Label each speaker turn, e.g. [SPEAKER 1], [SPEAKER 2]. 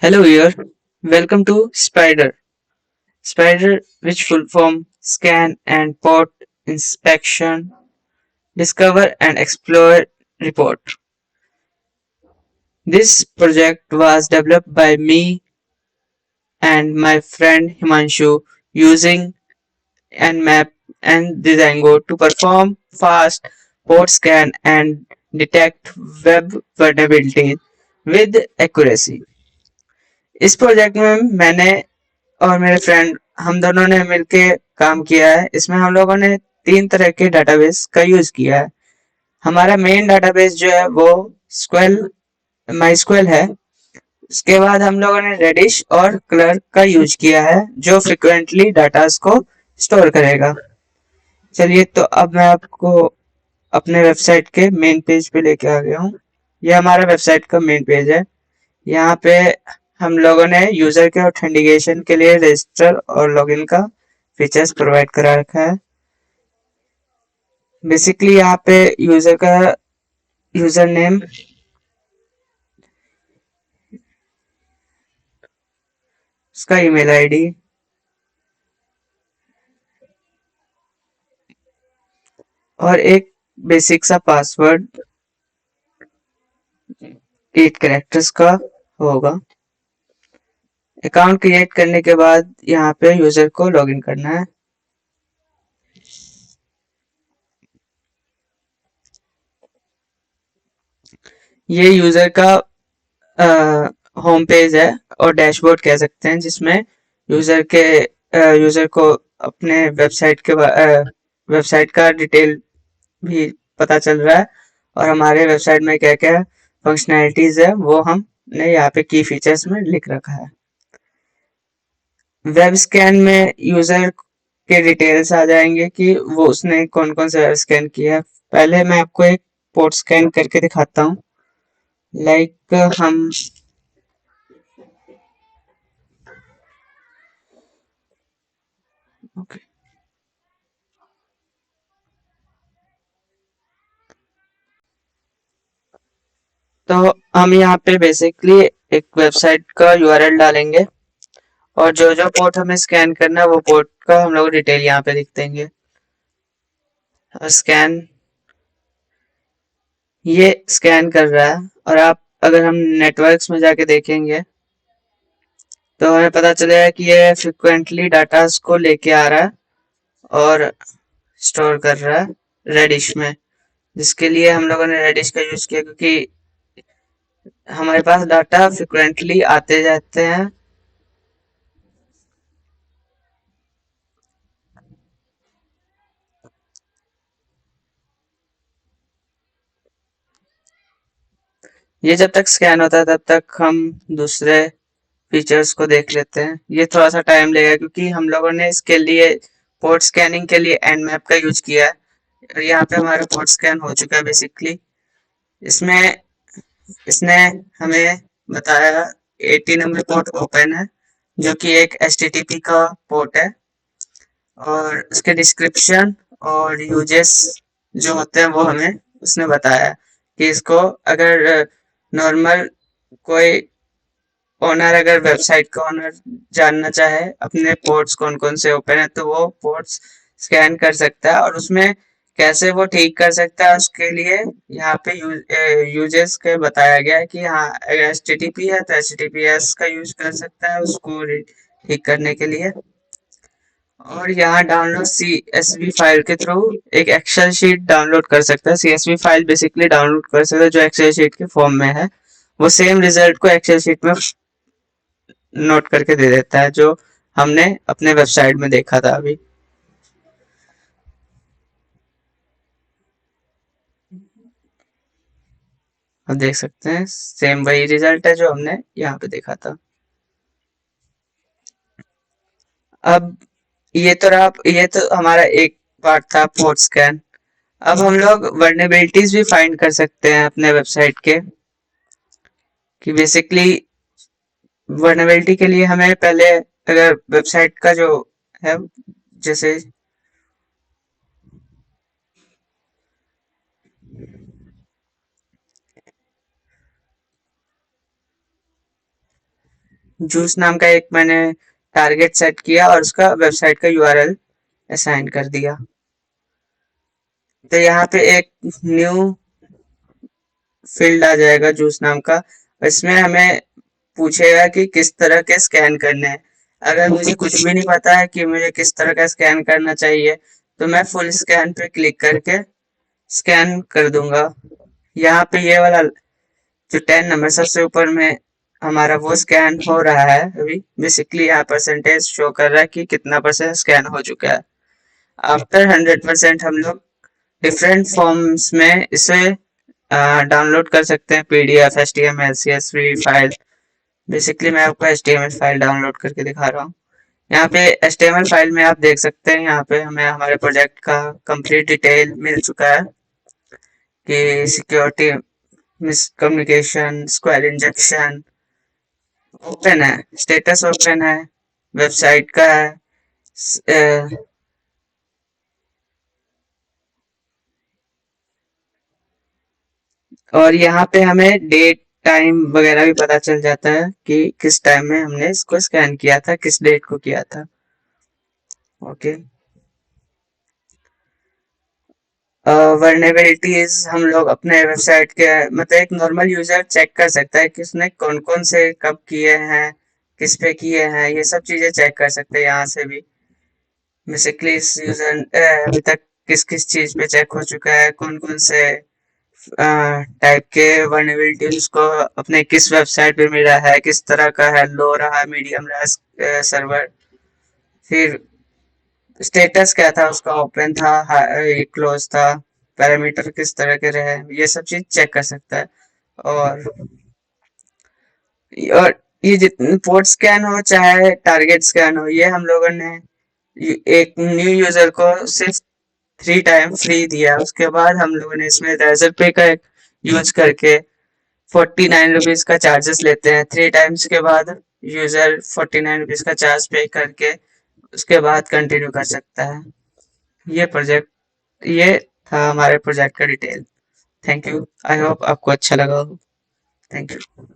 [SPEAKER 1] Hello here. Welcome to Spider. Spider, which full form scan and port inspection, discover and explore report. This project was developed by me and my friend Himanshu using Nmap and Django to perform fast port scan and detect web vulnerabilities with accuracy. इस project में मैंने और मेरे friend हम दोनों ने मिलके काम किया है। इसमें हम लोगों ने तीन तरह के डाटाबेस का यूज किया है। हमारा मेन डाटाबेस जो है वो स्क्वेल माई है। उसके बाद हम लोगों ने रेडिश और क्लर्क का यूज किया है जो फ्रिक्वेंटली डाटास को स्टोर करेगा। चलिए तो अब मैं आपको अपने वेबसाइट के मेन पेज पे लेके आ गया हूँ। ये हमारा वेबसाइट का मेन पेज है। यहाँ पे हम लोगों ने यूजर के ऑथेंटिकेशन के लिए रजिस्टर और लॉगिन का फीचर्स प्रोवाइड करा रखा है। बेसिकली यहाँ पे यूजर का यूजर नेम, उसका ईमेल आईडी और एक बेसिक सा पासवर्ड 8 कैरेक्टर्स का होगा। अकाउंट क्रिएट करने के बाद यहाँ पे यूजर को लॉगिन करना है। ये यूजर का होम पेज है और डैशबोर्ड कह सकते हैं, जिसमें यूजर को अपने वेबसाइट का डिटेल भी पता चल रहा है और हमारे वेबसाइट में क्या क्या फंक्शनैलिटीज है वो हमने यहाँ पे की फीचर्स में लिख रखा है। वेब स्कैन में यूजर के डिटेल्स आ जाएंगे कि वो उसने कौन कौन सा वेब स्कैन किया है। पहले मैं आपको एक पोर्ट स्कैन करके दिखाता हूँ। लाइक हम okay. तो हम यहाँ पे बेसिकली एक वेबसाइट का यूआरएल डालेंगे और जो जो पोर्ट हमें स्कैन करना है वो पोर्ट का हम लोग डिटेल यहाँ पे लिख देंगे। स्कैन ये स्कैन कर रहा है और आप अगर हम नेटवर्क्स में जाके देखेंगे तो हमें पता चलेगा कि ये फ्रिक्वेंटली डाटा को लेके आ रहा है और स्टोर कर रहा है रेडिश में, जिसके लिए हम लोगों ने रेडिश का यूज किया क्योंकि हमारे पास डाटा फ्रिक्वेंटली आते जाते हैं। ये जब तक स्कैन होता है तब तक हम दूसरे फीचर्स को देख लेते हैं। ये थोड़ा सा टाइम लगेगा क्योंकि हम लोगों ने इसके लिए पोर्ट स्कैनिंग के लिए एनमैप का यूज किया है और यहाँ पे हमारा पोर्ट स्कैन हो चुका है। बेसिकली इसमें इसने हमें बताया 80 नंबर पोर्ट ओपन है जो कि एक HTTP का पोर्ट है और उसके डिस्क्रिप्शन और यूजेस जो होते हैं वो हमें उसने बताया कि इसको अगर नॉर्मल कोई ओनर अगर वेबसाइट का ओनर जानना चाहे अपने पोर्ट्स कौन कौन से ओपन है तो वो पोर्ट्स स्कैन कर सकता है और उसमें कैसे वो ठीक कर सकता है उसके लिए यहाँ पे यूजेस के बताया गया है कि हाँ अगर HTTP है तो HTTPS का यूज कर सकता है उसको ठीक करने के लिए। और यहाँ डाउनलोड CSV फाइल के थ्रू एक एक्सेल शीट डाउनलोड कर सकता है। CSV फाइल बेसिकली डाउनलोड कर सकता है जो एक्सेल शीट के फॉर्म में है। वो सेम रिजल्ट को एक्सेल शीट में नोट करके दे देता है जो हमने अपने वेबसाइट में देखा था अभी। आप देख सकते हैं सेम वही रिजल्ट है जो हमने यहाँ पे देखा था। अब ये तो हमारा एक पार्ट था पोर्ट स्कैन। अब हम लोग वर्नेबिलिटीज भी फाइंड कर सकते हैं अपने वेबसाइट के कि बेसिकली वर्नेबिलिटी के लिए हमें पहले अगर वेबसाइट का जो है जैसे जूस नाम का एक मैंने टारगेट सेट किया और उसका वेबसाइट का यूआरएल असाइन कर दिया। तो यहाँ पे एक न्यू फील्ड आ जाएगा जूस नाम का। इसमें हमें पूछेगा कि किस तरह के स्कैन करने हैं। अगर मुझे कुछ भी नहीं पता है कि मुझे किस तरह का स्कैन करना चाहिए, तो मैं फुल स्कैन पे क्लिक करके स्कैन कर दूंगा। यहाँ पे ये वाला जो 10 नंबर सबसे ऊपर में हमारा वो स्कैन हो रहा है अभी। बेसिकली यहाँ परसेंटेज शो कर रहा है कि कितना परसेंट स्कैन हो चुका है। आफ्टर 100% हम लोग डिफरेंट फॉर्म्स में इसे डाउनलोड कर सकते हैं, PDF, HTML, CSV file. Basically मैं आपको एचटीएमएल फाइल डाउनलोड करके दिखा रहा हूँ। यहाँ पे एचटीएमएल फाइल में आप देख सकते हैं, यहाँ पे हमें हमारे प्रोजेक्ट का कंप्लीट डिटेल मिल चुका है कि सिक्योरिटी, मिसकम्युनिकेशन, स्क्वेल इंजेक्शन ओपन है, स्टेटस ओपन है, वेबसाइट का है, और यहाँ पे हमें डेट टाइम वगैरह भी पता चल जाता है कि किस टाइम में हमने इसको स्कैन किया था, किस डेट को किया था। ओके। वर्नेबिलिटीज हम लोग अपने वेबसाइट के मतलब एक नॉर्मल यूजर चेक कर सकता है कि उसने कौन कौन से कब किए हैं, किस पे किए हैं, ये सब चीजें चेक कर सकते हैं यहाँ से भी। बेसिकली इस यूजर अभी तक किस किस चीज पे चेक हो चुका है, कौन कौन से टाइप के वर्नेबिलिटी उसको अपने किस वेबसाइट पे मिला है, किस तरह का है, लो रहा, मीडियम रहा सर्वर, फिर स्टेटस क्या था उसका, ओपन था, क्लोज था, पैरामीटर किस तरह के रहे, ये सब चीज चेक कर सकता है। और और ये जितने पोर्ट स्कैन हो चाहे टारगेट स्कैन हो, ये हम लोगों ने एक न्यू यूजर को सिर्फ 3 टाइम फ्री दिया। उसके बाद हम लोगों ने इसमें रेजर पे का यूज करके 49 रुपीज का चार्जेस लेते हैं। 3 टाइम्स के बाद यूजर 49 रुपीज का चार्ज पे करके उसके बाद कंटिन्यू कर सकता है। ये प्रोजेक्ट ये था हमारे प्रोजेक्ट का detail. Thank you. I hope आपको अच्छा लगा हो। Thank you.